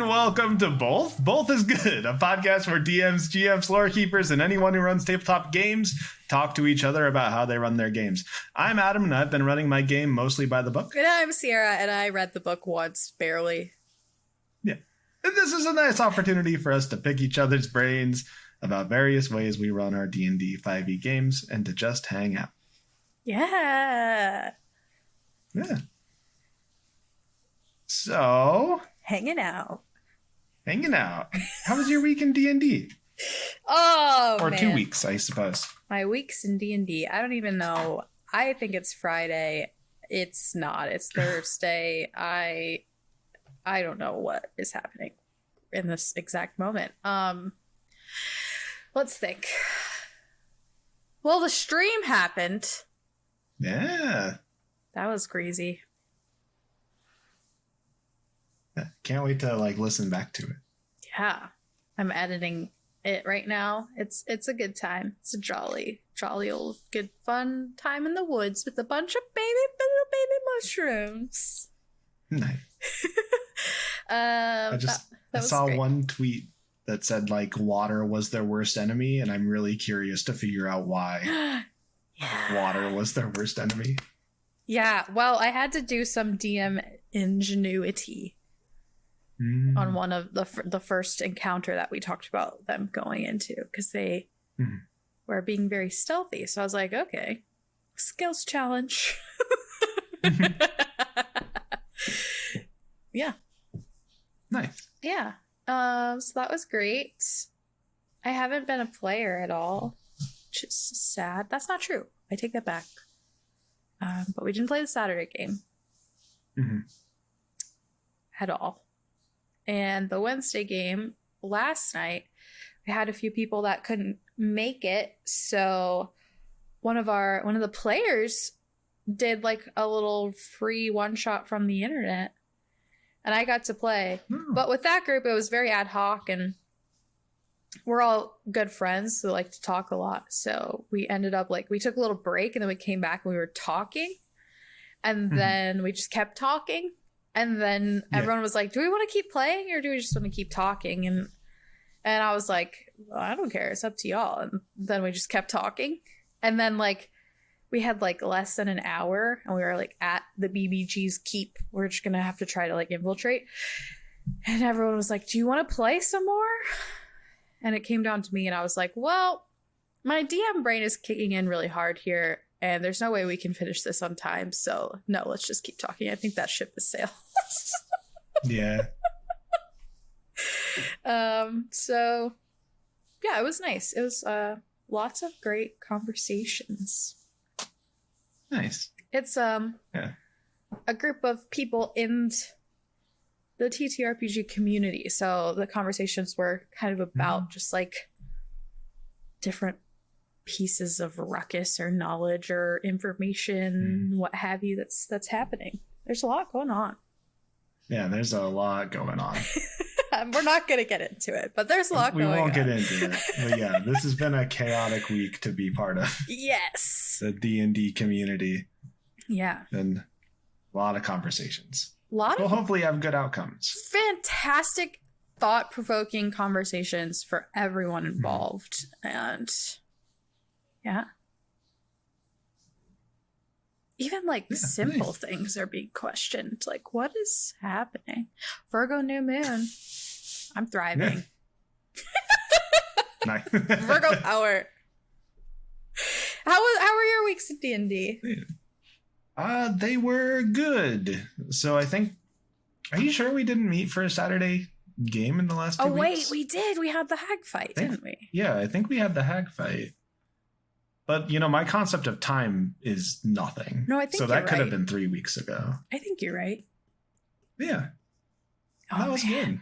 And welcome to Both. Both is Good, a podcast where DMs, GMs, lore keepers, and anyone who runs tabletop games talk to each other about how they run their games. I'm Adam, and I've been running my game mostly by the book. And I'm Siera, and I read the book once, barely. Yeah. And this is a nice opportunity for us to pick each other's brains about various ways we run our D&D 5e games and to just hang out. Yeah. Yeah. So... Hanging out. How was your week in D&D? Oh, or man. 2 weeks, I suppose. My week's in D&D. I don't even know. I think it's Friday. It's not. It's Thursday. I don't know what is happening in this exact moment. Let's think. Well, the stream happened. Yeah. That was crazy. Can't wait to listen back to it. Yeah. I'm editing it right now. It's a good time. It's a jolly old good fun time in the woods with a bunch of little baby mushrooms. Nice. I saw great. one tweet that said water was their worst enemy, and I'm really curious to figure out why water was their worst enemy. Yeah, well, I had to do some DM ingenuity on one of the first encounter that we talked about them going into, because they were being very stealthy. So I was like, okay, skills challenge. Yeah. Nice. Yeah. So that was great. I haven't been a player at all, which is sad. That's not true. I take that back. But we didn't play the Saturday game at all. And the Wednesday game last night, we had a few people that couldn't make it. So one of the players did a little free one shot from the internet, and I got to play. But with that group, it was very ad hoc, and we're all good friends who like to talk a lot. So we ended up we took a little break, and then we came back and we were talking, and then we just kept talking. And then everyone was like, do we want to keep playing or do we just want to keep talking? And I was like, well, I don't care. It's up to y'all. And then we just kept talking. And then we had less than an hour, and we were at the BBG's keep. We're just going to have to try to infiltrate. And everyone was like, do you want to play some more? And it came down to me, and I was like, well, my DM brain is kicking in really hard here, and there's no way we can finish this on time. So no, let's just keep talking. I think that ship has sailed. Yeah. So yeah, it was nice. It was lots of great conversations. Nice. It's a group of people in the TTRPG community. So the conversations were kind of about just different pieces of ruckus or knowledge or information, what have you, that's happening. There's a lot going on. Yeah, there's a lot going on. We're not going to get into it, but there's a lot going on. We won't get into it. But yeah, this has been a chaotic week to be part of. Yes. The D&D community. Yeah. And a lot of conversations. We'll hopefully have good outcomes. Fantastic, thought-provoking conversations for everyone involved. And yeah. Even simple nice. things are being questioned. What is happening? Virgo new moon. I'm thriving. Nice. Virgo power. How were your weeks at D&D? They were good. So I think, are you sure we didn't meet for a Saturday game in the last 2 weeks? Oh wait, we did. We had the hag fight, didn't we? Yeah, I think we had the hag fight. But, my concept of time is nothing. No, I think so you're that could have right. been 3 weeks ago. I think you're right. Yeah. Oh, that was man. good.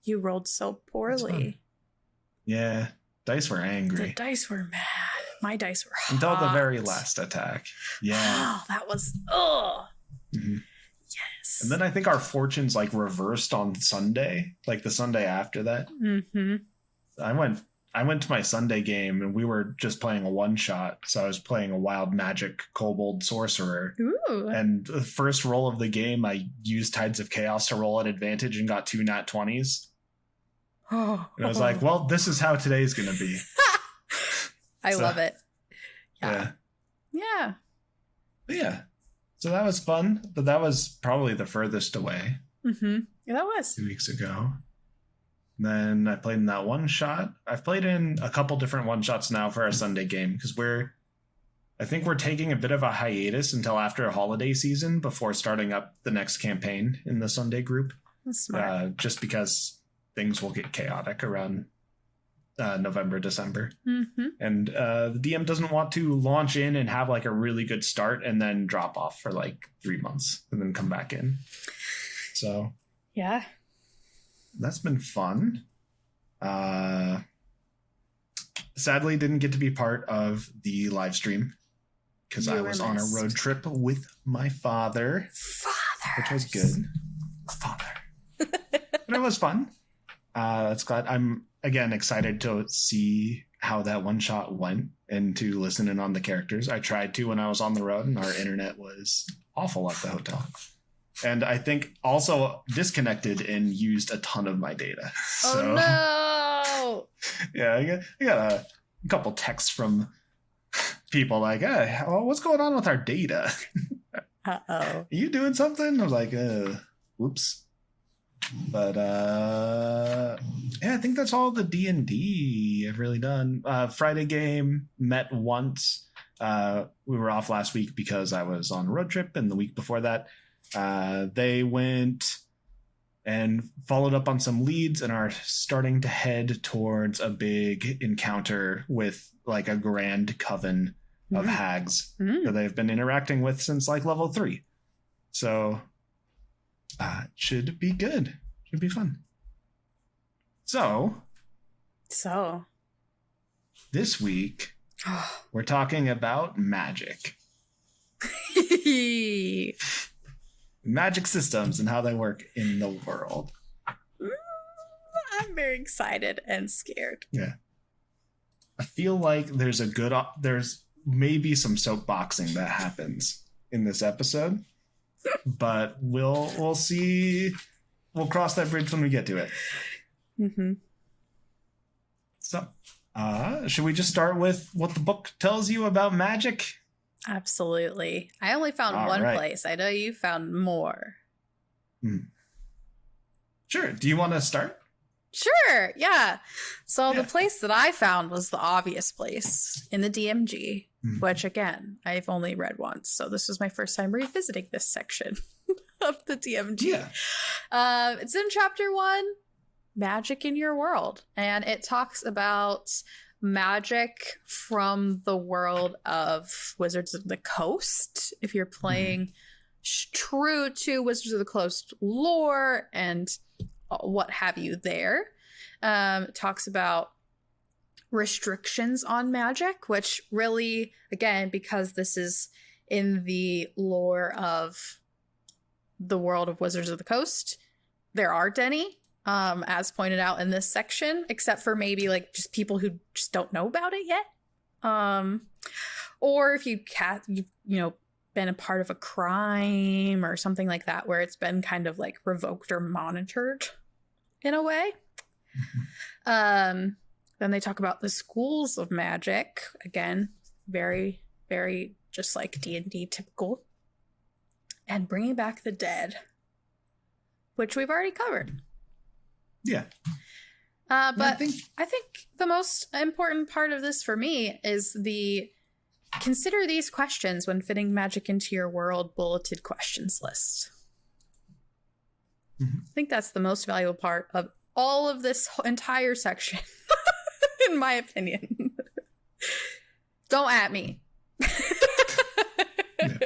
You rolled so poorly. Yeah. Dice were angry. The dice were mad. My dice were hot. Until the very last attack. Yeah. Oh, that was... Ugh. Mm-hmm. Yes. And then I think our fortunes reversed on Sunday. The Sunday after that. Mm-hmm. I went I went to my Sunday game and we were just playing a one shot. So I was playing a wild magic kobold sorcerer. Ooh. And the first roll of the game, I used Tides of Chaos to roll at advantage and got 2 nat 20s. Oh. And I was like, well, this is how today's going to be. I love it. Yeah. Yeah. But yeah. So that was fun. But that was probably the furthest away. Mm-hmm. Yeah, that was. 2 weeks ago. Then I played in that one shot. I've played in a couple different one shots now for our Sunday game because I think we're taking a bit of a hiatus until after a holiday season before starting up the next campaign in the Sunday group. That's smart. Just because things will get chaotic around November, December. Mm-hmm. And the DM doesn't want to launch in and have like a really good start and then drop off for like 3 months and then come back in. So yeah. That's been fun. Sadly, didn't get to be part of the live stream because I was on a road trip with my father, which was good. Father, but it was fun. That's glad. I'm again excited to see how that one shot went and to listen in on the characters. I tried to when I was on the road, and our internet was awful at the hotel. And I think also disconnected and used a ton of my data. Oh, no. Yeah, I got a couple texts from people like, hey, what's going on with our data? Uh-oh. Are you doing something? I was like, whoops. But yeah, I think that's all the D&D I've really done. Friday game, met once. We were off last week because I was on a road trip, and the week before that, they went and followed up on some leads and are starting to head towards a big encounter with like a grand coven of hags that they've been interacting with since like level 3. So it should be good. Should be fun. So this week we're talking about magic. Magic systems and how they work in the world. I'm very excited and scared. Yeah. I feel like there's maybe some soapboxing that happens in this episode, but we'll see. We'll cross that bridge when we get to it. Mm-hmm. So, should we just start with what the book tells you about magic? Absolutely. I only found one place. I know you found more. Sure. Do you want to start? Sure. Yeah. So the place that I found was the obvious place in the DMG, which again, I've only read once. So this was my first time revisiting this section of the DMG. Yeah. It's in chapter 1, Magic in Your World. And it talks about magic from the world of Wizards of the Coast. If you're playing true to Wizards of the Coast lore and what have you there. It talks about restrictions on magic, which really, again, because this is in the lore of the world of Wizards of the Coast, there aren't any. As pointed out in this section, except for maybe like just people who just don't know about it yet. Or if you've been a part of a crime or something like that, where it's been kind of like revoked or monitored in a way. Then they talk about the schools of magic. Again, very, very just like D&D typical. And bringing back the dead, which we've already covered. Yeah. But I think the most important part of this for me is consider these questions when fitting magic into your world bulleted questions list. I think that's the most valuable part of all of this entire section, in my opinion. Don't at me. Yeah.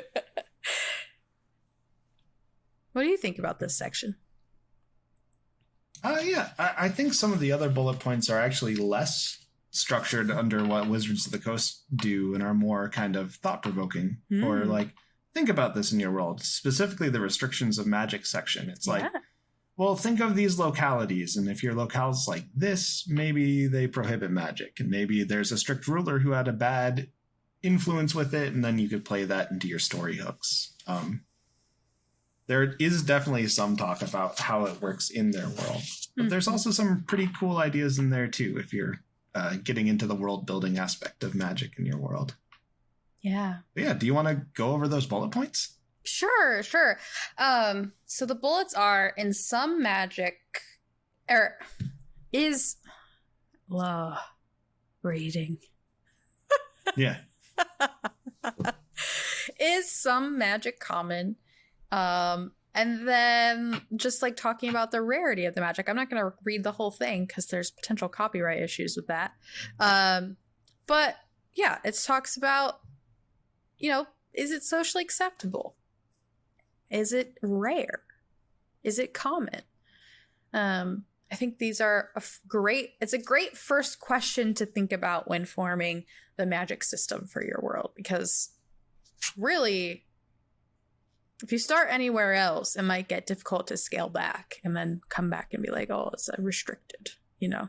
What do you think about this section? Yeah, I think some of the other bullet points are actually less structured under what Wizards of the Coast do and are more kind of thought-provoking. Or like, think about this in your world, specifically the restrictions of magic section. It's like, well, think of these localities, and if your locale's like this, maybe they prohibit magic, and maybe there's a strict ruler who had a bad influence with it, and then you could play that into your story hooks. There is definitely some talk about how it works in their world, but there's also some pretty cool ideas in there too if you're getting into the world building aspect of magic in your world. Yeah. But yeah, do you want to go over those bullet points? Sure. So the bullets are in some magic is reading. Yeah. Is some magic common? And then just like talking about the rarity of the magic. I'm not going to read the whole thing because there's potential copyright issues with that. But yeah, it talks about, is it socially acceptable? Is it rare? Is it common? I think these are it's a great first question to think about when forming the magic system for your world, because really, if you start anywhere else, it might get difficult to scale back and then come back and be like, oh, it's restricted, Yeah.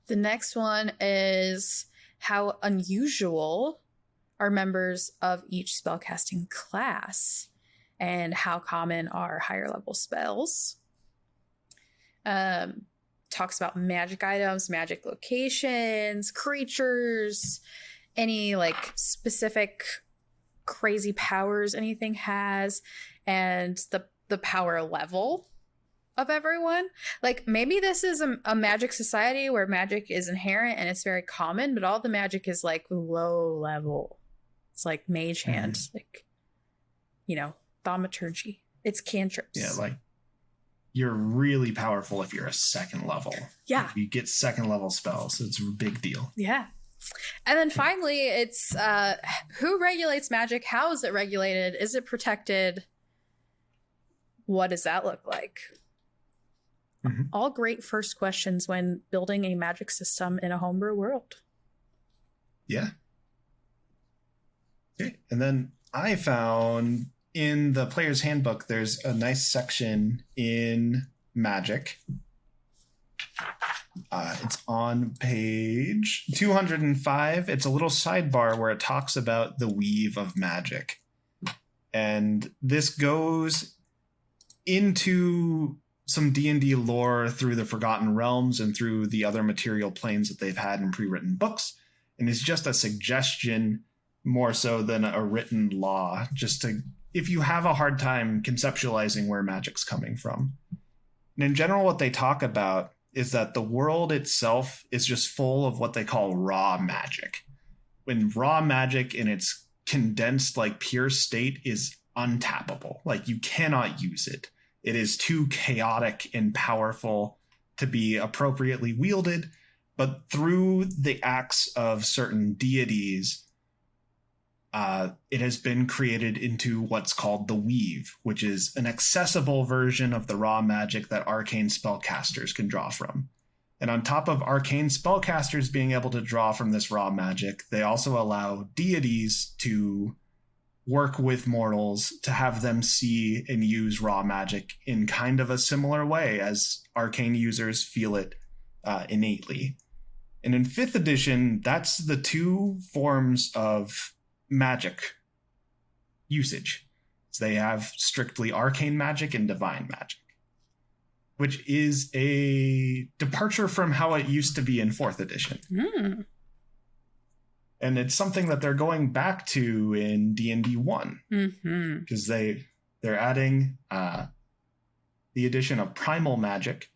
The next one is how unusual are members of each spellcasting class and how common are higher level spells. Talks about magic items, magic locations, creatures, any like specific crazy powers anything has, and the power level of everyone. Like maybe this is a magic society where magic is inherent and it's very common, but all the magic is like low level. It's like mage hand, like thaumaturgy. It's cantrips. Yeah, like you're really powerful if you're a second level. Yeah, if you get second level spells, it's a big deal. Yeah. And then finally, it's who regulates magic? How is it regulated? Is it protected? What does that look like? Mm-hmm. All great first questions when building a magic system in a homebrew world. Yeah. Okay. And then I found in the player's handbook, there's a nice section in magic. It's on page 205. It's a little sidebar where it talks about the weave of magic. And this goes into some D&D lore through the Forgotten Realms and through the other material planes that they've had in pre-written books. And it's just a suggestion more so than a written law, just to, if you have a hard time conceptualizing where magic's coming from. And in general, what they talk about is that the world itself is just full of what they call raw magic. When raw magic in its condensed, like pure state is untappable. Like you cannot use it. It is too chaotic and powerful to be appropriately wielded. But through the acts of certain deities, it has been created into what's called the Weave, which is an accessible version of the raw magic that arcane spellcasters can draw from. And on top of arcane spellcasters being able to draw from this raw magic, they also allow deities to work with mortals to have them see and use raw magic in kind of a similar way as arcane users feel it innately. And in 5th edition, that's the two forms of magic usage. So they have strictly arcane magic and divine magic, which is a departure from how it used to be in 4th edition. Mm. And it's something that they're going back to in D&D 1, because they're adding the addition of primal magic,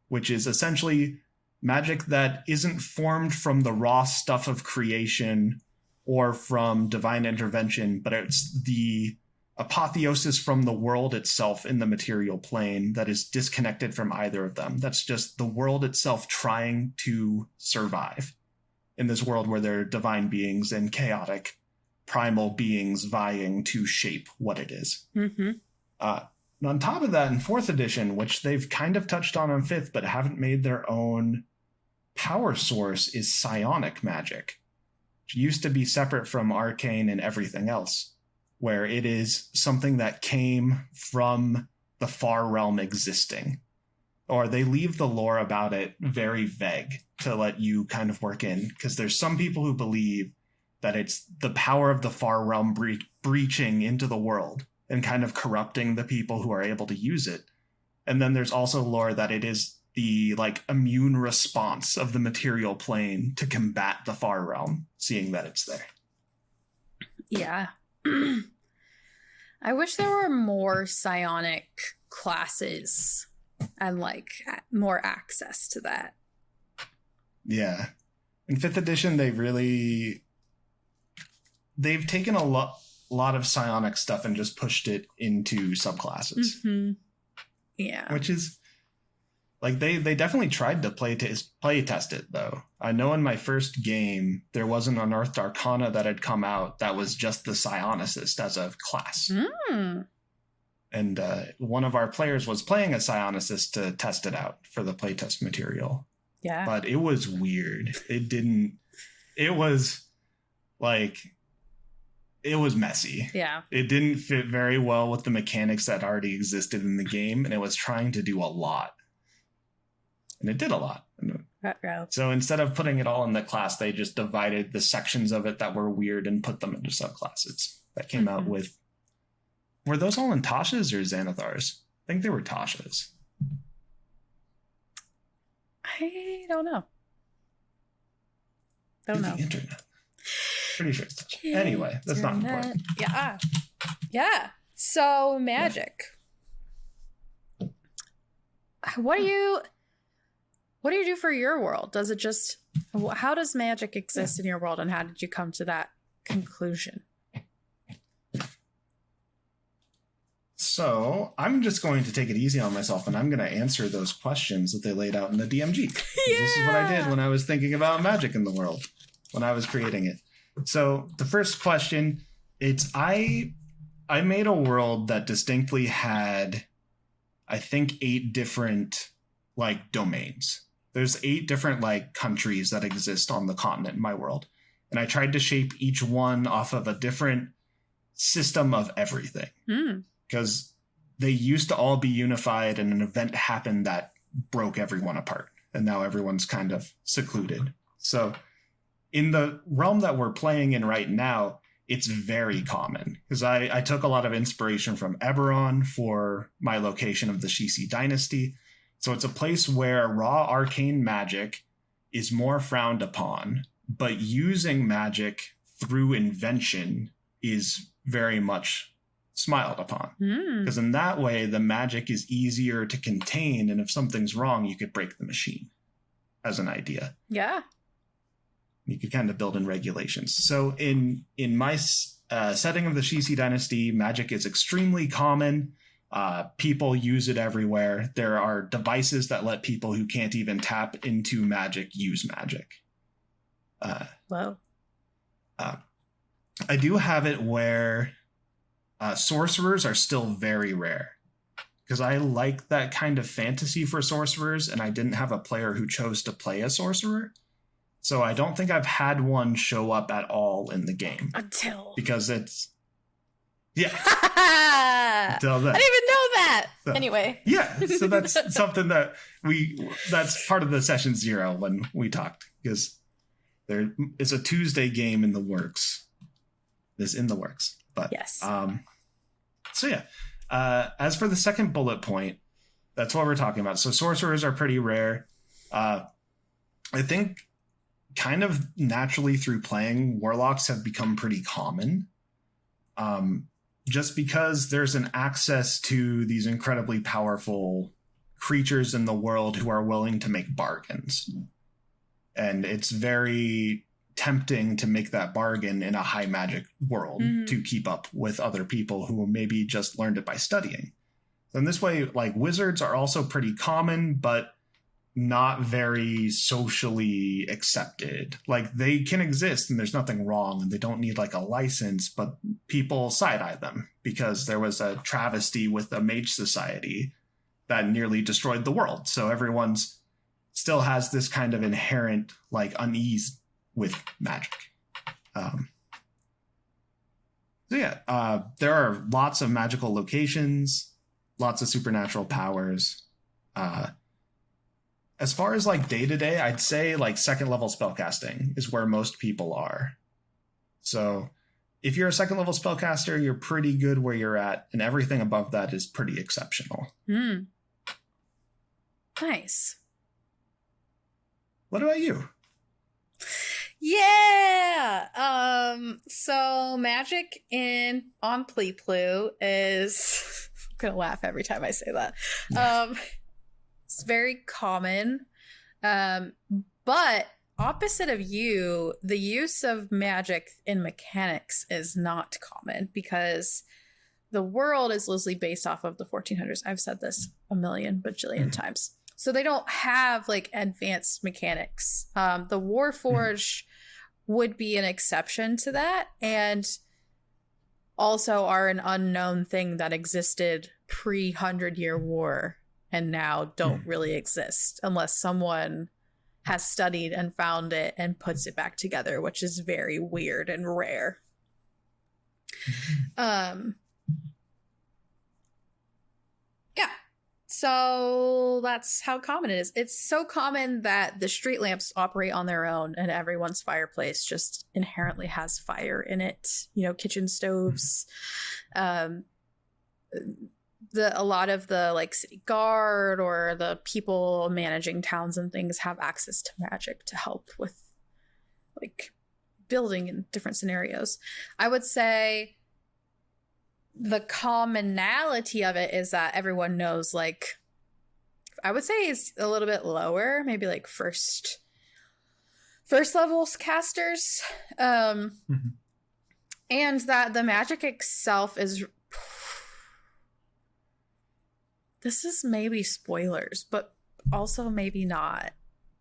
which is essentially magic that isn't formed from the raw stuff of creation or from divine intervention, but it's the apotheosis from the world itself in the material plane that is disconnected from either of them. That's just the world itself trying to survive in this world where there are divine beings and chaotic primal beings vying to shape what it is. Mm-hmm. And on top of that, in 4th edition, which they've kind of touched on 5th, but haven't made their own power source, is psionic magic, which used to be separate from arcane and everything else. where it is something that came from the far realm existing. Or they leave the lore about it very vague to let you kind of work in, because there's some people who believe that it's the power of the far realm breaching into the world and kind of corrupting the people who are able to use it. And then there's also lore that it is the like immune response of the material plane to combat the far realm, seeing that it's there. Yeah. I wish there were more psionic classes and like more access to that. Yeah. In 5th edition, they've taken a lot of psionic stuff and just pushed it into subclasses. Mm-hmm. Yeah. Which is like they definitely tried to play test it though. I know in my first game there was an Unearthed Arcana that had come out that was just the psionicist as a class. And one of our players was playing a psionicist to test it out for the playtest material. Yeah. But it was weird. It was messy. Yeah. It didn't fit very well with the mechanics that already existed in the game, and it was trying to do a lot. And it did a lot. So instead of putting it all in the class, they just divided the sections of it that were weird and put them into subclasses. That came out with... Were those all in Tasha's or Xanathars? I think they were Tasha's. I don't know. Don't know. The internet. Pretty sure. Anyway, that's not important. Yeah. Yeah. So magic. Yeah. What do you do for your world? Does it just, how does magic exist in your world, and how did you come to that conclusion? So I'm just going to take it easy on myself, and I'm going to answer those questions that they laid out in the DMG. Yeah. This is what I did when I was thinking about magic in the world, when I was creating it. So the first question, I made a world that distinctly had, I think, 8 different like domains. There's 8 different like countries that exist on the continent in my world. And I tried to shape each one off of a different system of everything. Because they used to all be unified, and an event happened that broke everyone apart. And now everyone's kind of secluded. So in the realm that we're playing in right now, it's very common. Because I took a lot of inspiration from Eberron for my location of the Shi'Si dynasty. So it's a place where raw arcane magic is more frowned upon, but using magic through invention is very much smiled upon. Because in that way, the magic is easier to contain, and if something's wrong, you could break the machine as an idea. Yeah. You could kind of build in regulations. So in my setting of the Shi'Si dynasty, magic is extremely common. People use it everywhere. There are devices that let people who can't even tap into magic use magic. Wow. I do have it where sorcerers are still very rare, because I like that kind of fantasy for sorcerers, and I didn't have a player who chose to play a sorcerer. So I don't think I've had one show up at all in the game. Because it's... Yeah. Until then. I didn't even know that. So, anyway. Yeah, so that's something that that's part of the session 0 when we talked, because there is a Tuesday game in the works. It's in the works. But yes. So yeah. As for the second bullet point, that's what we're talking about. So sorcerers are pretty rare. I think kind of naturally through playing, warlocks have become pretty common. Just because there's an access to these incredibly powerful creatures in the world who are willing to make bargains. And it's very tempting to make that bargain in a high magic world to keep up with other people who maybe just learned it by studying. So in this way, like, wizards are also pretty common, but not very socially accepted. Like, they can exist and there's nothing wrong, and they don't need like a license, but people side-eye them because there was a travesty with the mage society that nearly destroyed the world. So everyone's still has this kind of inherent like unease with magic. So yeah, there are lots of magical locations, lots of supernatural powers. As far as like day to day, I'd say like second level spellcasting is where most people are. So if you're a second level spellcaster, you're pretty good where you're at, and everything above that is pretty exceptional. Nice. What about you? Yeah. So magic on Pleeplu is I'm gonna laugh every time I say that. It's very common. But opposite of you, the use of magic in mechanics is not common because the world is loosely based off of the 1400s. I've said this a million bajillion times. So they don't have like advanced mechanics. The Warforged would be an exception to that, and also are an unknown thing that existed pre-100-Year War and now don't really exist unless someone has studied and found it and puts it back together, which is very weird and rare. Yeah. So that's how common it is. It's so common that the street lamps operate on their own and everyone's fireplace just inherently has fire in it. You know, kitchen stoves. A lot of the like city guard or the people managing towns and things have access to magic to help with like building in different scenarios. I would say the commonality of it is that everyone knows, like, I would say it's a little bit lower, maybe like first level casters. And that the magic itself is, this is maybe spoilers, but also maybe not.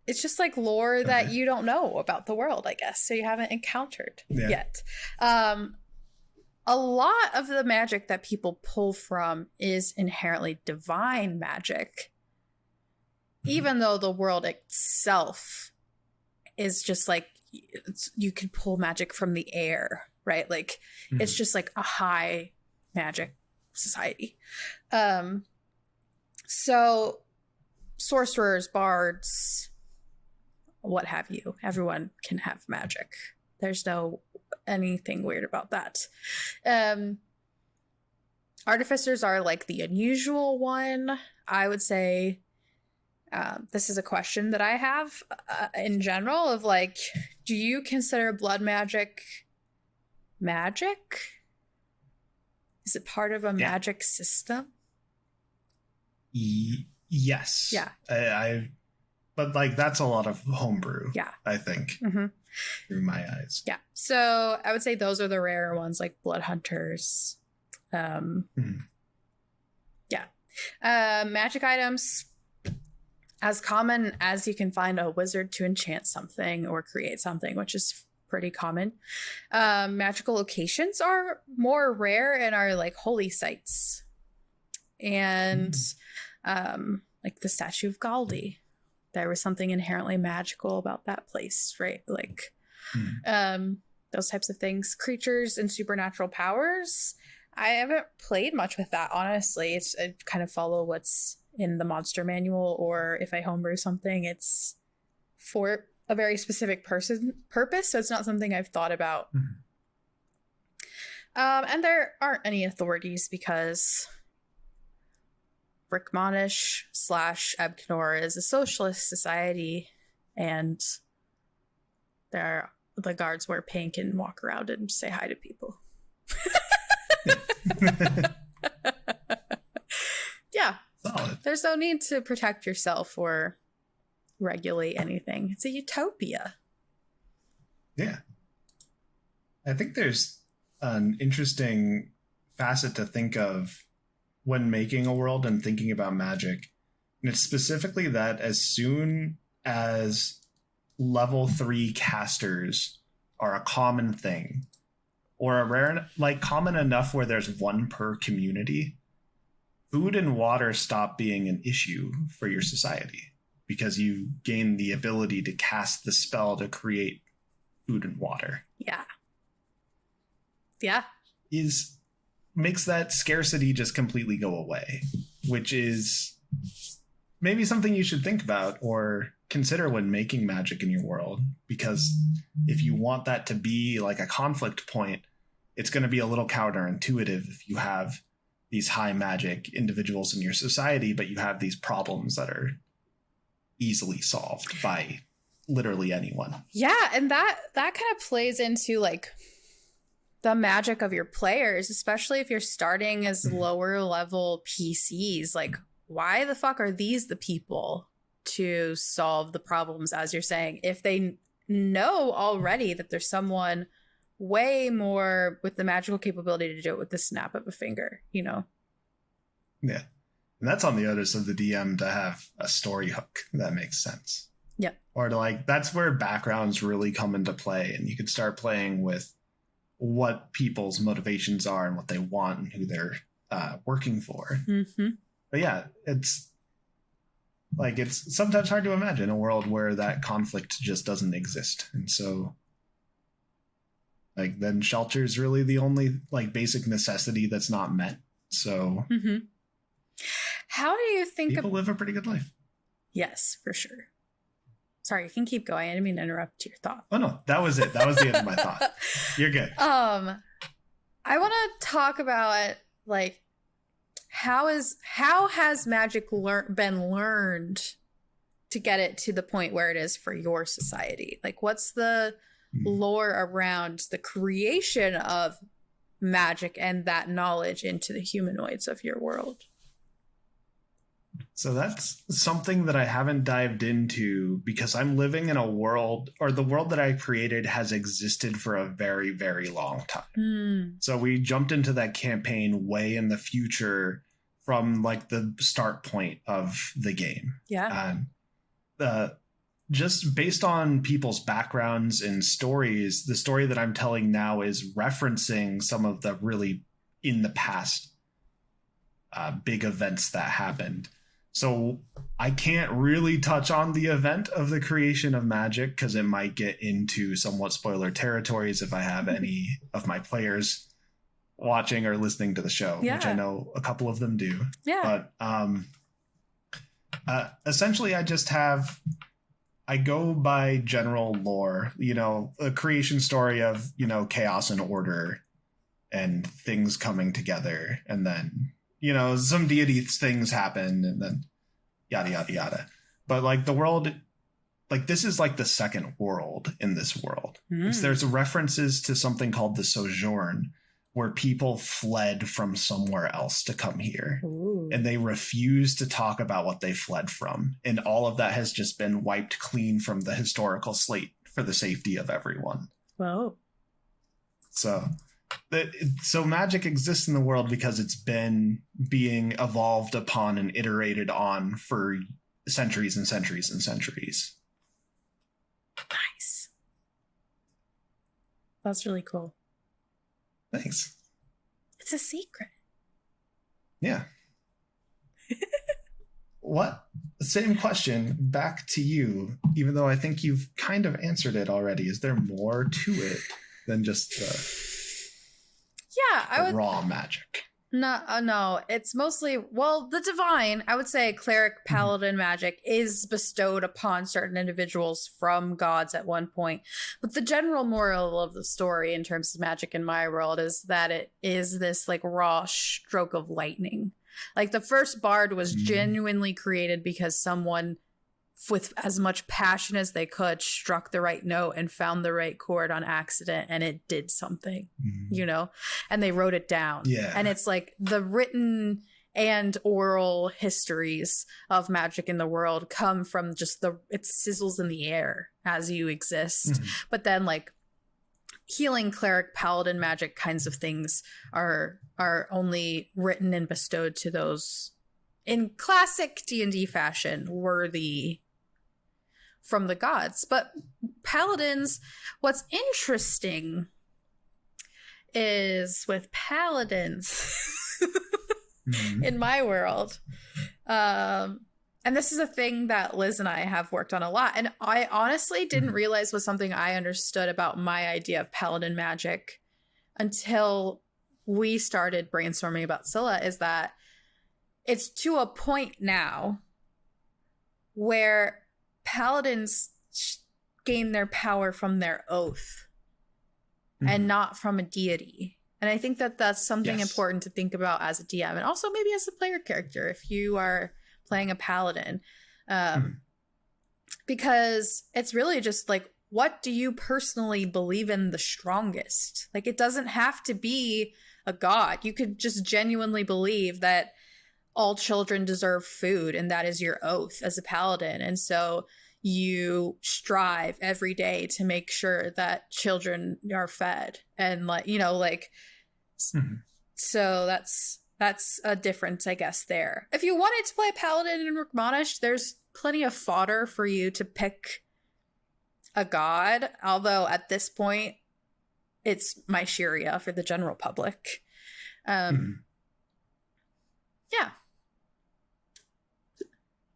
It's just like lore that you don't know about the world, I guess. So you haven't encountered yet. A lot of the magic that people pull from is inherently divine magic, even though the world itself is just like, you can pull magic from the air, right? Like it's just like a high magic society. So sorcerers, bards, what have you, everyone can have magic. There's no anything weird about that. Artificers are like the unusual one. I would say this is a question that I have in general of like, do you consider blood magic? Is it part of a magic system? Yes. Yeah. But like that's a lot of homebrew. Yeah. I think. Through my eyes. Yeah. So I would say those are the rarer ones, like blood hunters. Yeah. Magic items. As common as you can find a wizard to enchant something or create something, which is pretty common. Magical locations are more rare and are like holy sites. And like the Statue of Galdi. There was something inherently magical about that place, right? Like those types of things. Creatures and supernatural powers. I haven't played much with that, honestly. I kind of follow what's in the monster manual, or if I homebrew something, it's for a very specific purpose. So it's not something I've thought about. And there aren't any authorities because Rickmonish / Ebkenor is a socialist society, and the guards wear pink and walk around and say hi to people. Yeah. Solid. There's no need to protect yourself or regulate anything. It's a utopia. Yeah. I think there's an interesting facet to think of when making a world and thinking about magic. And it's specifically that as soon as level 3 casters are a common thing, or a rare, like common enough where there's one per community, food and water stop being an issue for your society because you gain the ability to cast the spell to create food and water. Yeah. Yeah. is makes that scarcity just completely go away, which is maybe something you should think about or consider when making magic in your world. Because if you want that to be like a conflict point, it's going to be a little counterintuitive if you have these high magic individuals in your society, but you have these problems that are easily solved by literally anyone. Yeah, and that kind of plays into like the magic of your players, especially if you're starting as lower level PCs. Like, why the fuck are these the people to solve the problems, as you're saying, if they know already that there's someone way more with the magical capability to do it with the snap of a finger, you know? Yeah. And that's on the others of the DM to have a story hook that makes sense. Yeah. Or to like, that's where backgrounds really come into play, and you can start playing with what people's motivations are and what they want and who they're working for. Mm-hmm. But yeah, it's sometimes hard to imagine a world where that conflict just doesn't exist. And so like then shelter is really the only like basic necessity that's not met. So how do you think people live a pretty good life? Yes, for sure. Sorry, you can keep going. I didn't mean to interrupt your thought. Oh no, that was it. That was the end of my thought. You're good. I want to talk about like how has magic been learned to get it to the point where it is for your society? Like, what's the lore around the creation of magic and that knowledge into the humanoids of your world? So that's something that I haven't dived into because I'm living in a world, or the world that I created has existed for a very, very long time. So we jumped into that campaign way in the future from like the start point of the game. Yeah. Just based on people's backgrounds and stories, the story that I'm telling now is referencing some of the really in the past big events that happened. So I can't really touch on the event of the creation of magic because it might get into somewhat spoiler territories if I have any of my players watching or listening to the show, which I know a couple of them do. Yeah. But essentially I go by general lore, a creation story of, chaos and order and things coming together. And then, some deity things happen and then yada, yada, yada. But like the world, like this is like the second world in this world. There's references to something called the Sojourn, where people fled from somewhere else to come here. Ooh. And they refuse to talk about what they fled from. And all of that has just been wiped clean from the historical slate for the safety of everyone. Whoa. So magic exists in the world because it's been being evolved upon and iterated on for centuries and centuries and centuries. Nice. That's really cool. Thanks. It's a secret. Yeah. What? Same question back to you, even though I think you've kind of answered it already. Is there more to it than just the raw magic? No, it's mostly, the divine, I would say cleric paladin magic is bestowed upon certain individuals from gods at one point. But the general moral of the story in terms of magic in my world is that it is this like raw stroke of lightning. Like the first bard was genuinely created because someone with as much passion as they could struck the right note and found the right chord on accident, and it did something, and they wrote it down. Yeah. And it's like the written and oral histories of magic in the world come from just it sizzles in the air as you exist. But then like healing cleric paladin magic kinds of things are only written and bestowed to those in classic D&D fashion worthy from the gods. But paladins, what's interesting is with paladins in my world, and this is a thing that Liz and I have worked on a lot, and I honestly didn't realize was something I understood about my idea of paladin magic until we started brainstorming about Scylla is that it's to a point now where paladins gain their power from their oath and not from a deity. And I think that that's something important to think about as a DM, and also maybe as a player character if you are playing a paladin. Because it's really just like, what do you personally believe in the strongest? Like, it doesn't have to be a god. You could just genuinely believe that all children deserve food, and that is your oath as a paladin. And so you strive every day to make sure that children are fed, and like, you know, like, so that's a difference, I guess, there. If you wanted to play paladin in Rukmanish, there's plenty of fodder for you to pick a god, although at this point it's my Siera for the general public.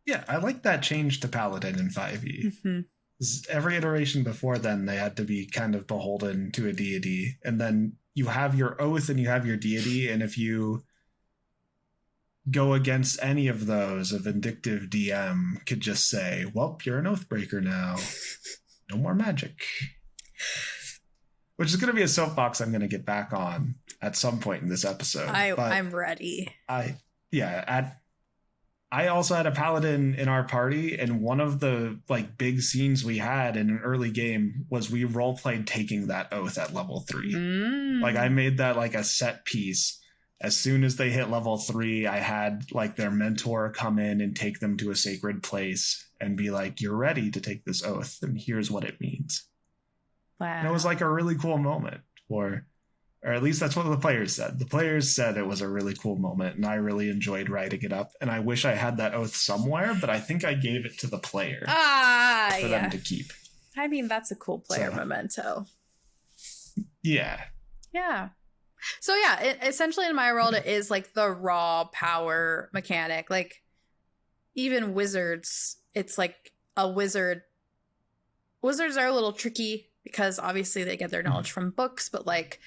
Yeah, I like that change to paladin in 5e. Every iteration before then, they had to be kind of beholden to a deity, and then you have your oath and you have your deity, and if you go against any of those, a vindictive DM could just say, well, you're an oathbreaker now. No more magic. Which is going to be a soapbox I'm going to get back on at some point in this episode. I'm ready. I also had a paladin in our party, and one of the like big scenes we had in an early game was we role-played taking that oath at level 3. Like, I made that like a set piece. As soon as they hit level 3, I had like their mentor come in and take them to a sacred place and be like, you're ready to take this oath, and here's what it means. Wow. And it was like a really cool moment, or at least that's what the players said. The players said it was a really cool moment, and I really enjoyed writing it up. And I wish I had that oath somewhere, but I think I gave it to the player for them to keep. I mean, that's a cool player memento. Yeah. Yeah. So yeah, essentially in my world, it is like the raw power mechanic. Like, even wizards, it's like a wizard. Wizards are a little tricky because obviously they get their knowledge from books, but like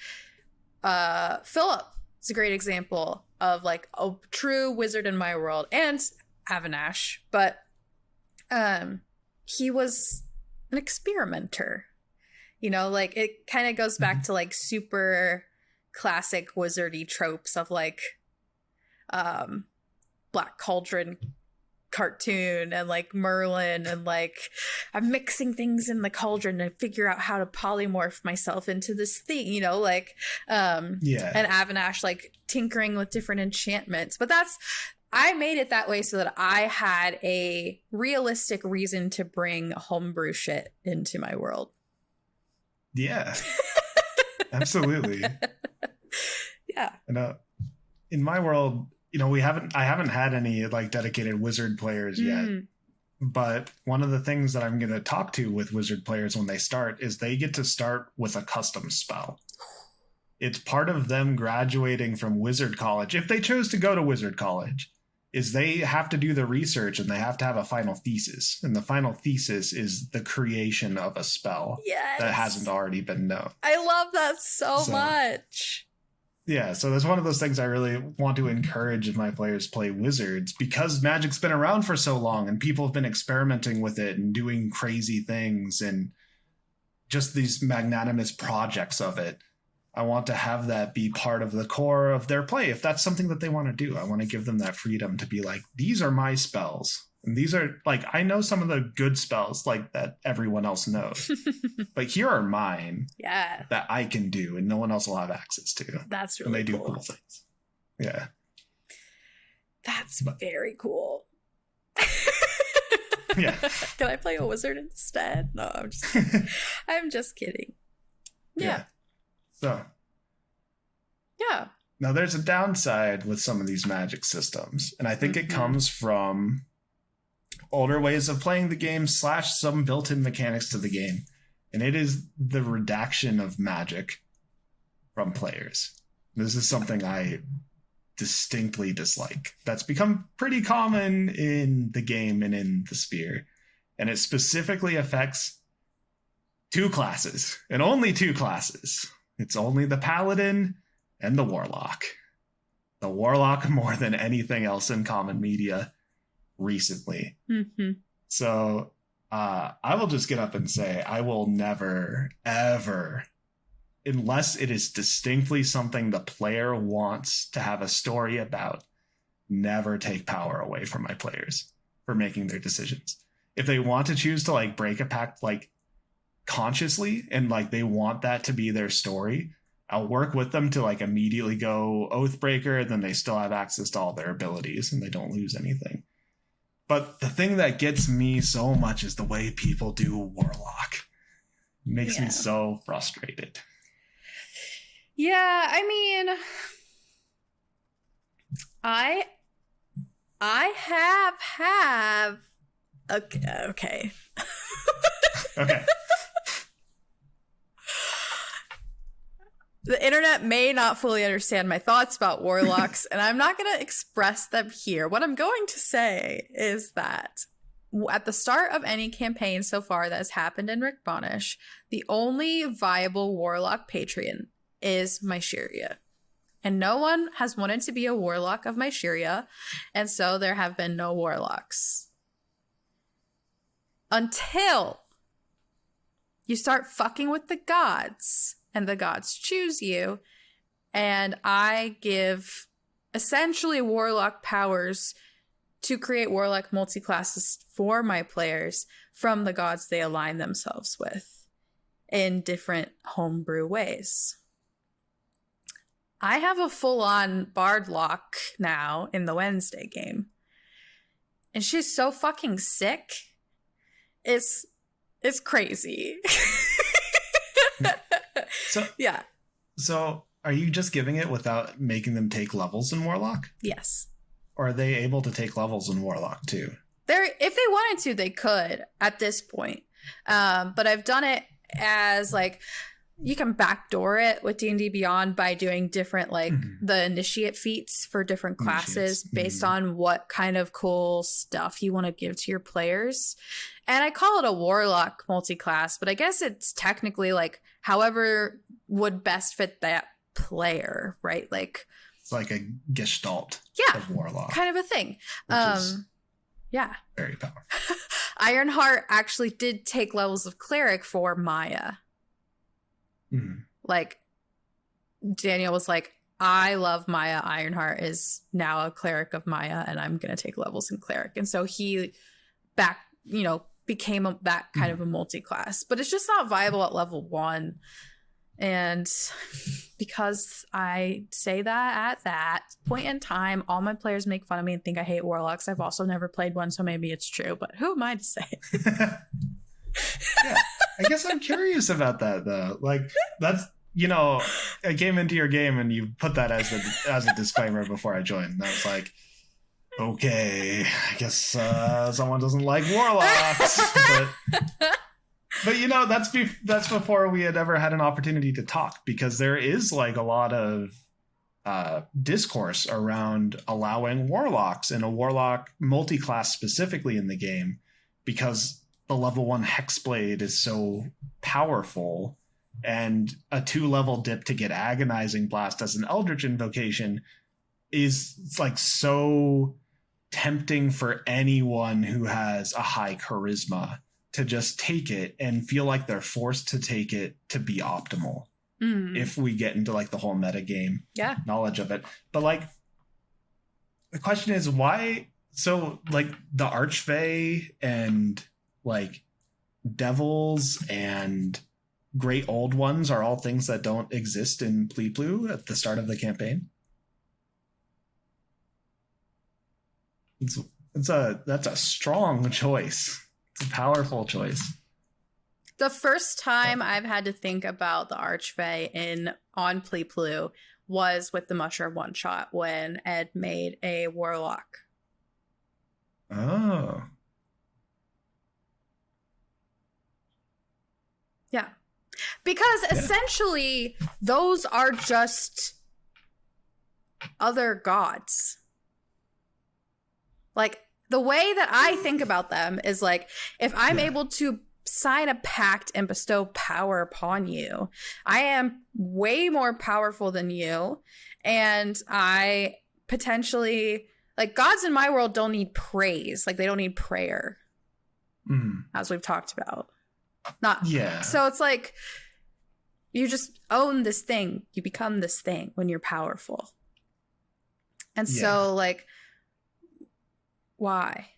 Philip is a great example of like a true wizard in my world, and Avinash, but he was an experimenter. You know, like, it kind of goes back to like super classic wizardy tropes of like Black Cauldron cartoon and like Merlin, and like, I'm mixing things in the cauldron to figure out how to polymorph myself into this thing, you know, like and Avinash like tinkering with different enchantments. But I made it that way so that I had a realistic reason to bring homebrew shit into my world. Yeah. Absolutely. Yeah. And in my world, you know, I haven't had any like dedicated wizard players yet. But one of the things that I'm going to talk to with wizard players when they start is they get to start with a custom spell. It's part of them graduating from wizard college. If they chose to go to wizard college, is they have to do the research and they have to have a final thesis. And the final thesis is the creation of a spell that hasn't already been known. I love that so much. Yeah, so that's one of those things I really want to encourage if my players play wizards, because Magic's been around for so long and people have been experimenting with it and doing crazy things and just these magnanimous projects of it. I want to have that be part of the core of their play. If that's something that they want to do, I want to give them that freedom to be like, these are my spells. And these are like, I know some of the good spells like that everyone else knows, but here are mine that I can do and no one else will have access to. That's really cool. And they do cool things. Yeah. That's very cool. Yeah. Can I play a wizard instead? No, I'm just kidding. Yeah. So. Yeah. Now there's a downside with some of these Magic systems, and I think it comes from older ways of playing the game / some built-in mechanics to the game. And it is the redaction of magic from players. This is something I distinctly dislike. That's become pretty common in the game and in the Sphere. And it specifically affects 2 classes, and only 2 classes. It's only the Paladin and the Warlock. The Warlock more than anything else in common media recently. Mm-hmm. So I will just get up and say I will never, ever, unless it is distinctly something the player wants to have a story about, never take power away from my players for making their decisions. If they want to choose to like break a pact like consciously and like they want that to be their story, I'll work with them to like immediately go Oathbreaker, and then they still have access to all their abilities and they don't lose anything. But the thing that gets me so much is the way people do Warlock. It makes me so frustrated. Yeah, I mean, I have okay. Okay. The internet may not fully understand my thoughts about warlocks, and I'm not going to express them here. What I'm going to say is that at the start of any campaign so far that has happened in Rick Bonish, the only viable warlock patron is my Siera. And no one has wanted to be a warlock of my Siera, and so there have been no warlocks. Until you start fucking with the gods, and the gods choose you, and I give essentially warlock powers to create warlock multiclasses for my players from the gods they align themselves with in different homebrew ways. I have a full-on bard lock now in the Wednesday game, and she's so fucking sick. It's crazy. So yeah. So are you just giving it without making them take levels in Warlock? Yes. Or are they able to take levels in Warlock too? If they wanted to, they could at this point. But I've done it as like you can backdoor it with D&D Beyond by doing different like the initiate feats for different classes based on what kind of cool stuff you want to give to your players. And I call it a warlock multi-class, but I guess it's technically like however would best fit that player, right? Like it's like a gestalt of warlock. Kind of a thing. Yeah. Very powerful. Ironheart actually did take levels of cleric for Maya. Like Daniel was like, I love Maya. Ironheart is now a cleric of Maya, and I'm going to take levels in cleric. And so he became that kind of a multi-class, but it's just not viable at level 1. And because I say that at that point in time, all my players make fun of me and think I hate warlocks. I've also never played one, so maybe it's true, but who am I to say? Yeah, I guess I'm curious about that though. Like that's, I came into your game and you put that as a disclaimer before I joined. And I was like, okay, I guess someone doesn't like warlocks. But that's before we had ever had an opportunity to talk, because there is like a lot of discourse around allowing warlocks and a warlock multi-class specifically in the game, because the level 1 Hexblade is so powerful, and a 2-level dip to get Agonizing Blast as an Eldritch invocation is like so tempting for anyone who has a high charisma to just take it and feel like they're forced to take it to be optimal. If we get into like the whole metagame knowledge of it. But like the question is why, so like the Archfey and like devils and great old ones are all things that don't exist in Pleeplu at the start of the campaign. That's a strong choice. It's a powerful choice. The first time I've had to think about the Archfey on Pleeplu was with the Mushroom one shot when Ed made a warlock. Oh. Yeah. Because essentially those are just other gods. Like the way that I think about them is like, if I'm able to sign a pact and bestow power upon you. I am way more powerful than you, and I potentially, like, gods in my world don't need praise. Like, they don't need prayer, as we've talked about. So it's like, you just own this thing. You become this thing when you're powerful. And so, like, why?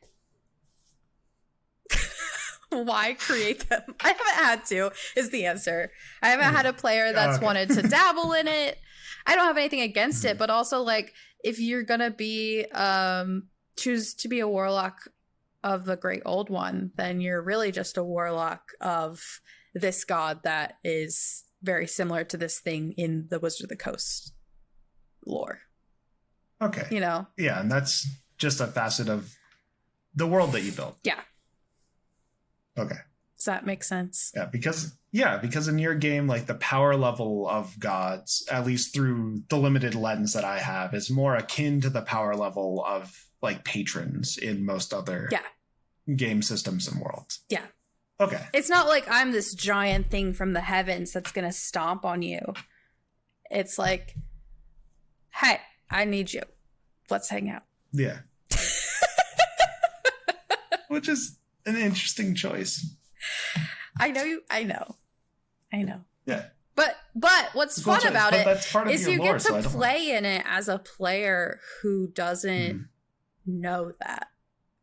Why create them? I haven't had to, is the answer. I haven't had a player that's wanted to dabble in it. I don't have anything against it, but also, like, if you're gonna be choose to be a warlock of the Great Old One, then you're really just a warlock of this god that is very similar to this thing in the Wizard of the Coast lore. Okay. You know? Yeah, and that's just a facet of the world that you built. Yeah. Okay. Does that make sense? Yeah, because in your game, like, the power level of gods, at least through the limited lens that I have, is more akin to the power level of, like, patrons in most other game systems and worlds. Yeah. Okay. It's not like I'm this giant thing from the heavens that's going to stomp on you. It's like, hey, I need you. Let's hang out. Yeah. Which is an interesting choice. I know. Yeah. But what's fun about it is you get to play in it as a player who doesn't know that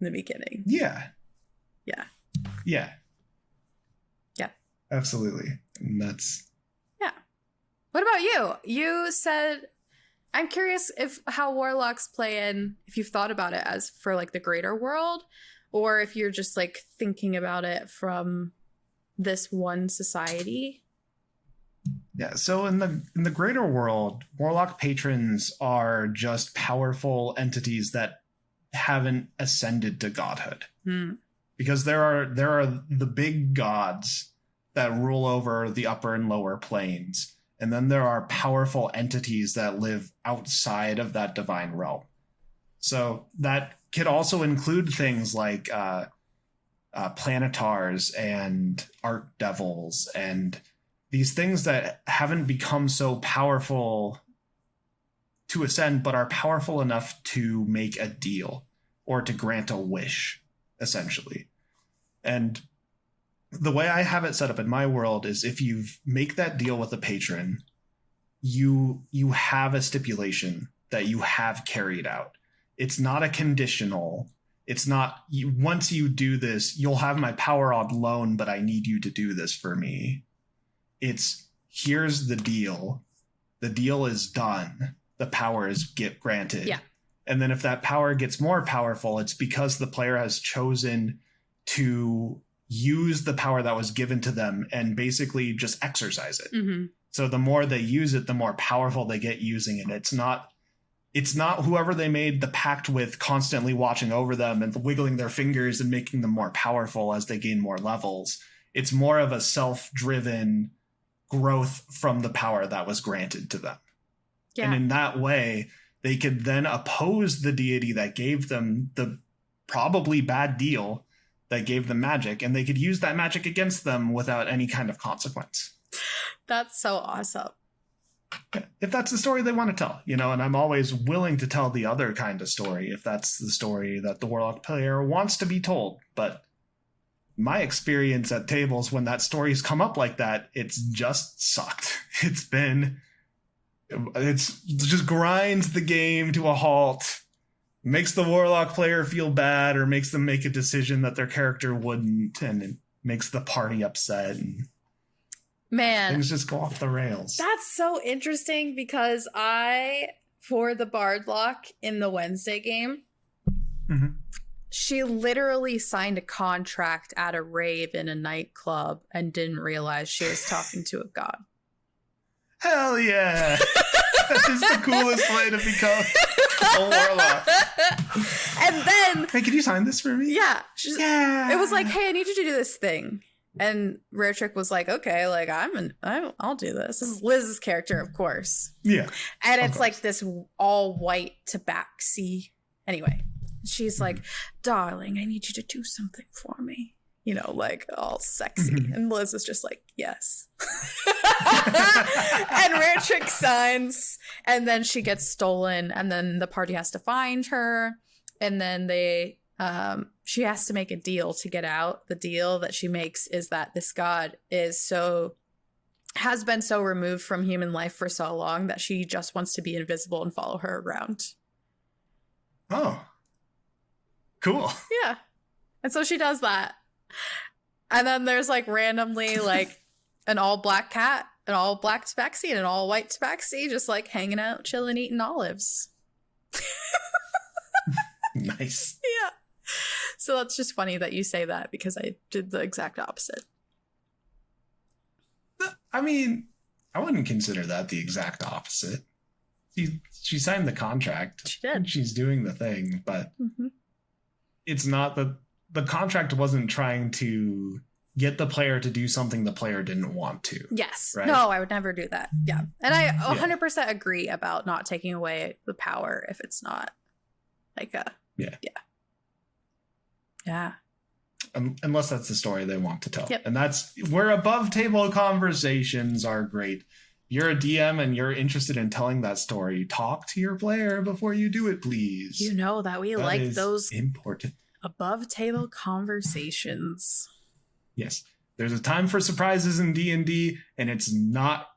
in the beginning. Yeah. Yeah. Yeah. Yeah. Absolutely. And that's... Yeah. What about you? You said... I'm curious how warlocks play in, if you've thought about it as for, like, the greater world, or if you're just, like, thinking about it from this one society. Yeah, so in the greater world, warlock patrons are just powerful entities that haven't ascended to godhood. Because there are the big gods that rule over the upper and lower planes. And then there are powerful entities that live outside of that divine realm. So that could also include things like planetars and archdevils and these things that haven't become so powerful to ascend, but are powerful enough to make a deal or to grant a wish, essentially. And the way I have it set up in my world is if you make that deal with a patron, you have a stipulation that you have carried out. It's not a conditional. It's not, once you do this, you'll have my power on loan, but I need you to do this for me. It's, here's the deal. The deal is done. The power is granted. Yeah. And then if that power gets more powerful, it's because the player has chosen to use the power that was given to them and basically just exercise it. So the more they use it, the more powerful they get using it. It's not whoever they made the pact with constantly watching over them and wiggling their fingers and making them more powerful as they gain more levels. It's more of a self-driven growth from the power that was granted to them. Yeah. And in that way, they could then oppose the deity that gave them the probably bad deal that gave them magic, and they could use that magic against them without any kind of consequence. That's so awesome. If that's the story they want to tell, and I'm always willing to tell the other kind of story if that's the story that the warlock player wants to be told. But my experience at tables when that story's come up like that, it's just sucked. It's just grinds the game to a halt. Makes the warlock player feel bad or makes them make a decision that their character wouldn't, and it makes the party upset, and things just go off the rails. That's so interesting because for the Bardlock in the Wednesday game, she literally signed a contract at a rave in a nightclub and didn't realize she was talking to a god. Hell yeah! That is the coolest way to become a warlock. And then, hey, can you sign this for me? Yeah. It was like, hey, I need you to do this thing. And Rare Trick was like, okay, like I'll do this. This is Liz's character, of course. Yeah. And it's like this all white tabaxi. Anyway, she's like, darling, I need you to do something for me. you know, like all sexy. And Liz is just like, yes. And Rare Trick signs, and then she gets stolen, and then the party has to find her, and then she has to make a deal to get out. The deal that she makes is that this god has been so removed from human life for so long that she just wants to be invisible and follow her around. Oh, cool. Yeah. And so she does that. And then there's like randomly like an all black cat, an all black tabaxi, and an all white tabaxi just like hanging out, chilling, eating olives. Nice. Yeah. So that's just funny that you say that because I did the exact opposite. I mean, I wouldn't consider that the exact opposite. She signed the contract. She did. And she's doing the thing, but it's not the contract wasn't trying to get the player to do something the player didn't want to. Yes. Right? No, I would never do that. Yeah. And I 100% agree about not taking away the power if it's not like a... Yeah. Yeah. Yeah. Unless that's the story they want to tell. Yep. And that's where above table conversations are great. You're a DM and you're interested in telling that story. Talk to your player before you do it, please. You know that we like those important above table conversations. Yes. There's a time for surprises in D&D, and it's not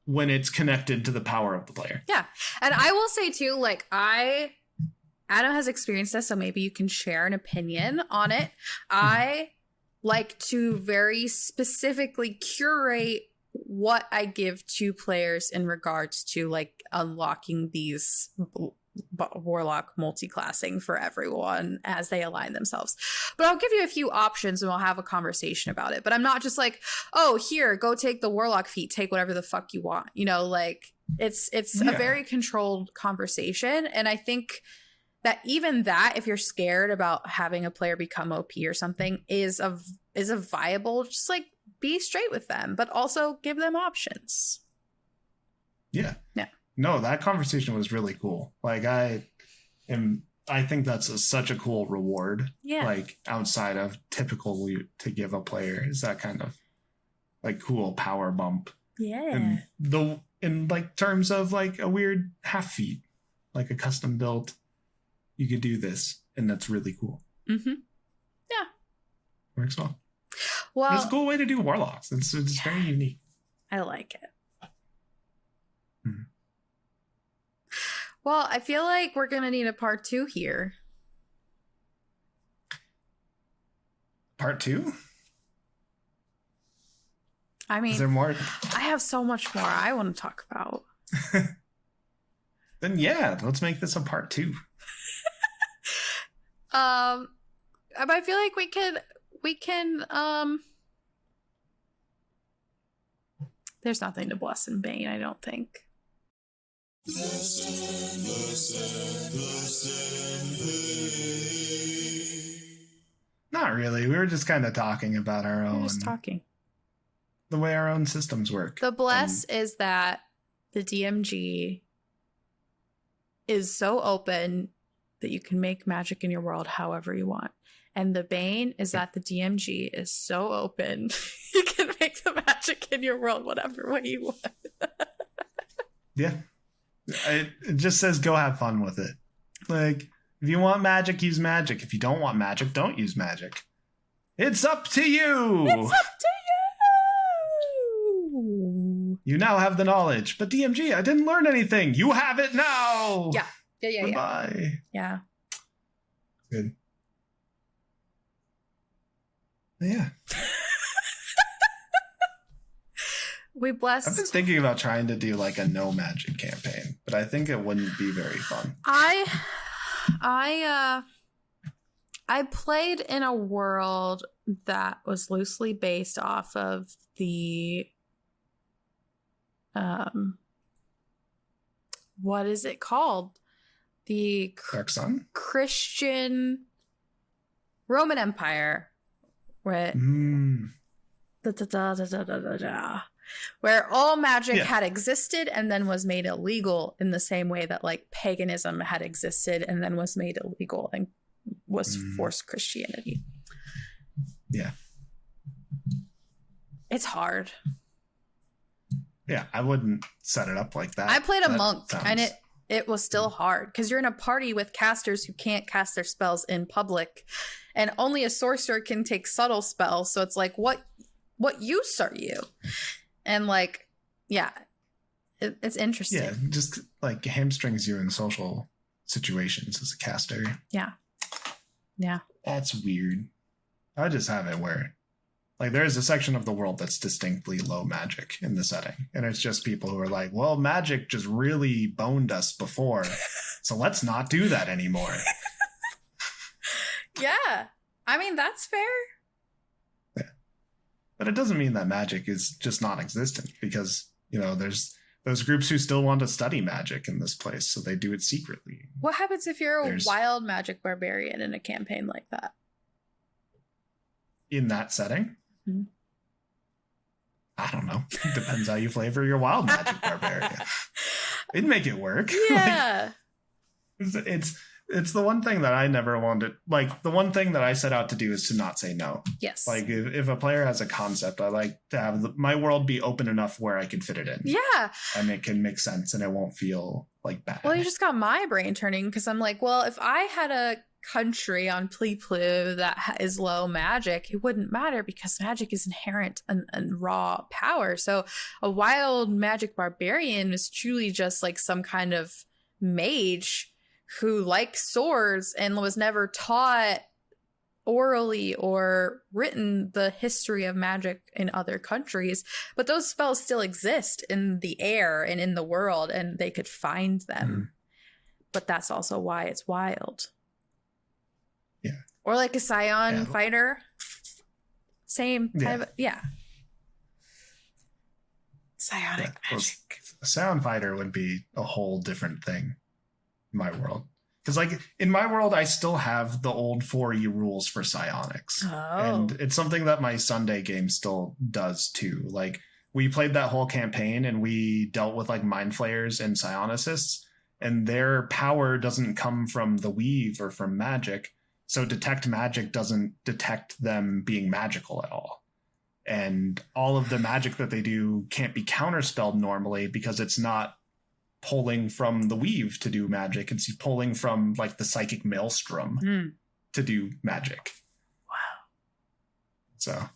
when it's connected to the power of the player. Yeah. And I will say too, like Adam has experienced this, so maybe you can share an opinion on it. I like to very specifically curate what I give to players in regards to like unlocking these warlock multi-classing for everyone as they align themselves. But I'll give you a few options and we'll have a conversation about it. But I'm not just like, oh, here, go take the warlock feat, take whatever the fuck you want. You know, like it's a very controlled conversation. And I think that even that, if you're scared about having a player become OP or something, is a viable, just like be straight with them, but also give them options. Yeah. Yeah. No, that conversation was really cool. Like I think that's such a cool reward. Yeah. Like outside of typical loot to give a player is that kind of like cool power bump. Yeah. In like terms of like a weird half feat, like a custom built, you could do this, and that's really cool. Mm-hmm. Yeah. Works well. Well, it's a cool way to do warlocks. It's very unique. I like it. Mm-hmm. Well, I feel like we're gonna need a part 2 here. Part 2? I mean, is there more? I have so much more I want to talk about. Then yeah, let's make this a part 2. I feel like we can there's nothing to bless and bane, I don't think. Not really. We were just kind of talking about our own. We're just talking. The way our own systems work. The bless is that the DMG is so open that you can make magic in your world however you want. And the bane is that the DMG is so open you can make the magic in your world whatever way you want. Yeah. It just says go have fun with it. Like, if you want magic, use magic. If you don't want magic, don't use magic. It's up to you. It's up to you. You now have the knowledge. But DMG, I didn't learn anything. You have it now. Yeah. Yeah. Goodbye. Yeah. Good. Yeah. We bless. I've been thinking about trying to do like a no magic campaign, but I think it wouldn't be very fun. I played in a world that was loosely based off of the what is it called? The Dark Sun? Christian Roman Empire. Where where all magic had existed and then was made illegal in the same way that like paganism had existed and then was made illegal and was forced Christianity. Yeah. It's hard. Yeah, I wouldn't set it up like that. I played a That monk, and sounds- it was still hard because you're in a party with casters who can't cast their spells in public, and only a sorcerer can take subtle spells. So it's like, what use are you? And like, yeah, it's interesting. Yeah, just like hamstrings you in social situations as a caster. Yeah. That's weird. I just have it where, like, there is a section of the world that's distinctly low magic in the setting. And it's just people who are like, well, magic just really boned us before. So let's not do that anymore. Yeah. I mean, that's fair. Yeah. But it doesn't mean that magic is just non-existent because, you know, there's those groups who still want to study magic in this place. So they do it secretly. What happens if you're a wild magic barbarian in a campaign like that? In that setting? Mm-hmm. I don't know. It depends how you flavor your wild magic barbarian. It'd make it work. Yeah. Like, it's the one thing that I never wanted. Like, the one thing that I set out to do is to not say no. Yes. Like, if a player has a concept, I like to have my world be open enough where I can fit it in. Yeah. And it can make sense and it won't feel like bad. Well, you just got my brain turning because I'm like, well, if I had a country on Plee that is low magic, it wouldn't matter because magic is inherent and raw power. So a wild magic barbarian is truly just like some kind of mage who likes swords and was never taught orally or written the history of magic in other countries, but those spells still exist in the air and in the world, and they could find them. Mm. But that's also why it's wild. Yeah. Or like a Scion fighter. Same kind of, Psionic magic. A Scion fighter would be a whole different thing in my world. Because, like, in my world, I still have the old 4E rules for psionics. Oh. And it's something that my Sunday game still does, too. Like, we played that whole campaign, and we dealt with, like, mind flayers and psionicists, and their power doesn't come from the weave or from magic. So detect magic doesn't detect them being magical at all. And all of the magic that they do can't be counterspelled normally because it's not pulling from the weave to do magic. It's pulling from like the psychic maelstrom to do magic. Wow. So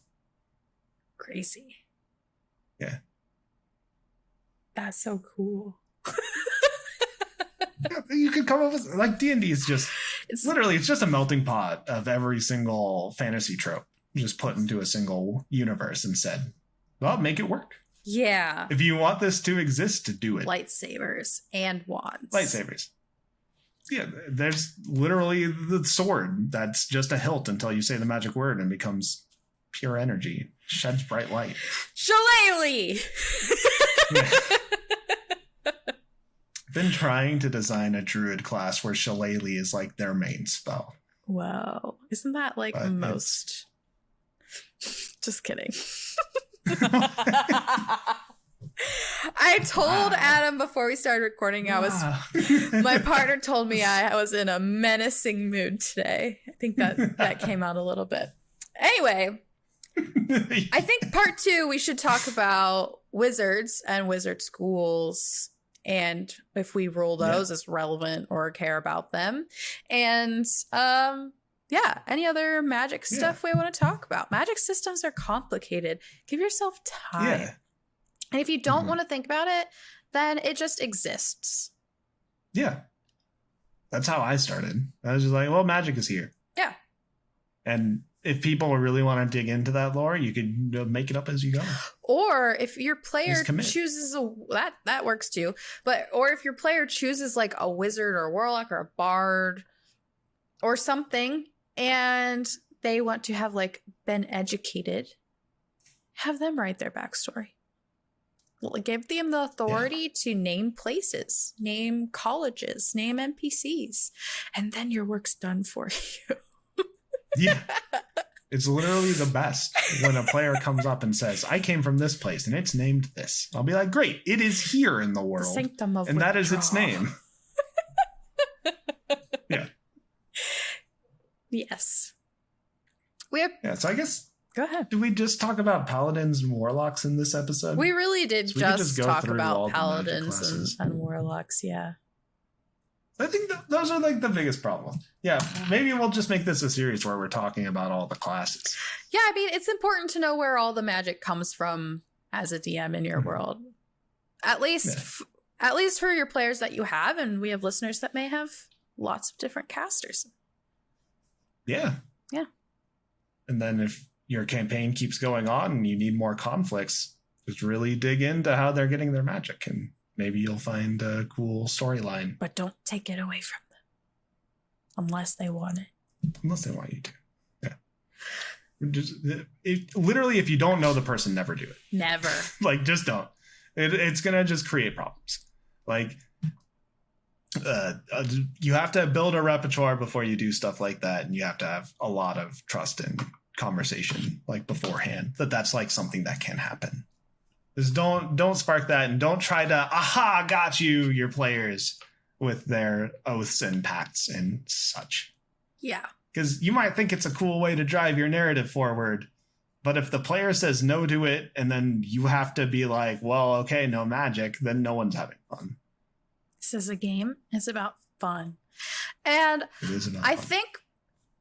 crazy. Yeah. That's so cool. You could come up with like D&D is just it's just a melting pot of every single fantasy trope just put into a single universe and said, well, make it work. Yeah. If you want this to exist, to do it. Lightsabers and wands. Lightsabers. Yeah, there's literally the sword that's just a hilt until you say the magic word and becomes pure energy. Sheds bright light. Shillelagh! Yeah. Been trying to design a druid class where Shillelagh is like their main spell. Wow. Isn't that like but most... Just kidding. I told Adam before we started recording, my partner told me I was in a menacing mood today. I think that came out a little bit. Anyway, I think part 2, we should talk about wizards and wizard schools and if we rule those as relevant or care about them. And any other magic stuff we want to talk about. Magic systems are complicated. Give yourself time. Yeah. And if you don't want to think about it, then it just exists. Yeah. That's how I started. I was just like, well, magic is here. Yeah. And if people really want to dig into that lore, you could make it up as you go. Or if your player chooses that works too. Or if your player chooses like a wizard or a warlock or a bard or something, and they want to have like been educated, have them write their backstory. Give them the authority to name places, name colleges, name NPCs, and then your work's done for you. Yeah. It's literally the best when a player comes up and says, I came from this place and it's named this. I'll be like, great, it is here in the world. The Sanctum of and Withdraw. That is its name. Yeah. Yes. So I guess Go ahead. Did we just talk about paladins and warlocks in this episode? We really did So we could just go talk through all about the magic paladins classes. and warlocks. Yeah. I think those are like the biggest problem. Yeah, maybe we'll just make this a series where we're talking about all the classes. Yeah, I mean, it's important to know where all the magic comes from as a DM in your world. At least for your players that you have, and we have listeners that may have lots of different casters. Yeah. Yeah. And then if your campaign keeps going on and you need more conflicts, just really dig into how they're getting their magic, and maybe you'll find a cool storyline. But don't take it away from them unless they want it. Unless they want you to. Yeah. Literally, if you don't know the person, never do it. Never. Like, just don't. It's going to just create problems. Like, you have to build a repertoire before you do stuff like that. And you have to have a lot of trust and conversation, like, beforehand, that's like something that can happen. Just don't spark that, and don't try to got you your players with their oaths and pacts and such. Yeah. Because you might think it's a cool way to drive your narrative forward, but if the player says no to it, and then you have to be like, well, okay, no magic, then no one's having fun. This is a game. It's about fun. And It is about I fun. think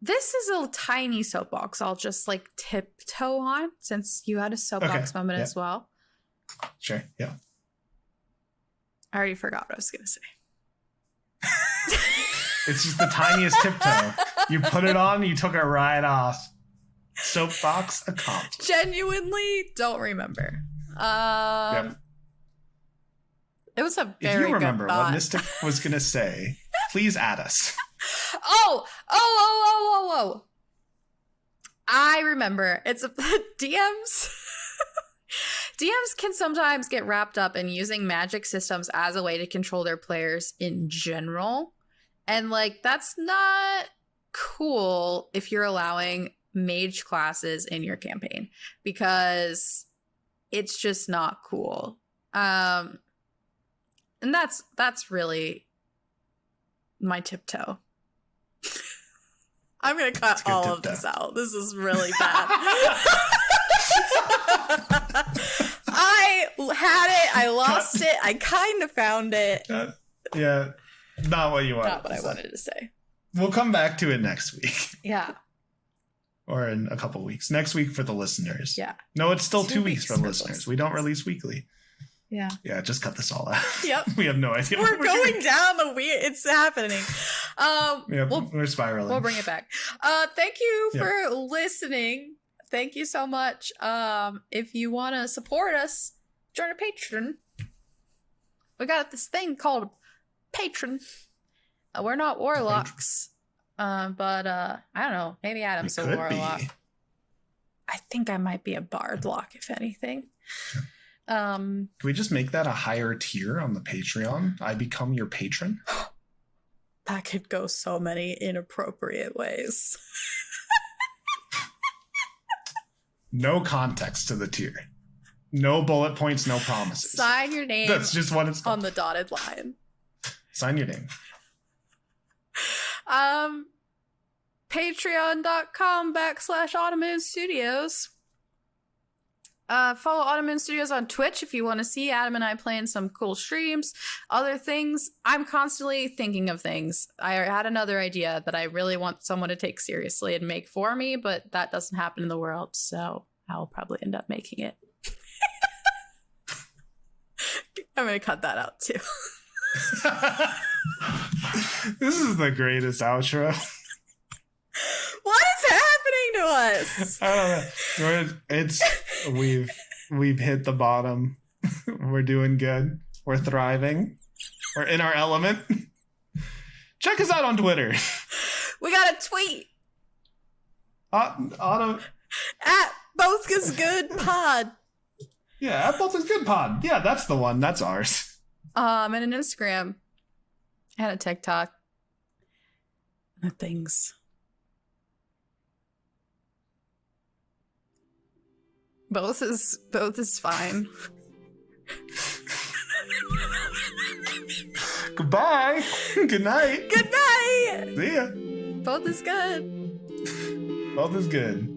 this is a tiny soapbox I'll just like tiptoe on, since you had a soapbox moment yeah. as well. Sure, yeah. I already forgot what I was going to say. It's just the tiniest tiptoe. You put it on, you took it right off. Soapbox accomplished. Genuinely don't remember. Yep. It was a If very you remember good thought. what Mystic was going to say, please add us. Oh. I remember. It's DMs. DMs can sometimes get wrapped up in using magic systems as a way to control their players in general. And like, that's not cool if you're allowing mage classes in your campaign, because it's just not cool. And that's really my tiptoe. I'm going to cut all of this out. This is really bad. I had it. I lost it. I kind of found it. Yeah, not what you wanted. Not what I wanted to say. We'll come back to it next week. Yeah. Or in a couple weeks. Next week for the listeners. Yeah. No, it's still 2 2 weeks weeks for the for listeners. We don't release weekly. Yeah. Yeah, just cut this all out. Yep. We have no idea. We're going down the weird. It's happening. Yeah, we're spiraling. We'll bring it back. Thank you for listening. Thank you so much. If you want to support us, join a Patreon. We got this thing called Patreon. We're not warlocks, but I don't know. Maybe Adam's a warlock. I think I might be a bardlock, if anything. Can we just make that a higher tier on the Patreon? I become your patron? That could go so many inappropriate ways. No context to the tier. No bullet points, no promises. Sign your name. That's just what it's on the dotted line. Sign your name. Patreon.com/Automoon Studios. Follow Automoon Studios on Twitch if you want to see Adam and I playing some cool streams. Other things, I'm constantly thinking of things. I had another idea that I really want someone to take seriously and make for me, but that doesn't happen in the world, so I'll probably end up making it. I'm going to cut that out too. This is the greatest outro. What is happening to us? I don't know. We've hit the bottom. We're doing good. We're thriving. We're in our element. Check us out on Twitter. We got a tweet. Auto. At Both Is Good Pod. Yeah, at Both Is Good Pod. Yeah, that's the one. That's ours. And an Instagram. And a TikTok. And things. Both is fine. Goodbye. Good night. Good night. See ya. Both is good. Both is good.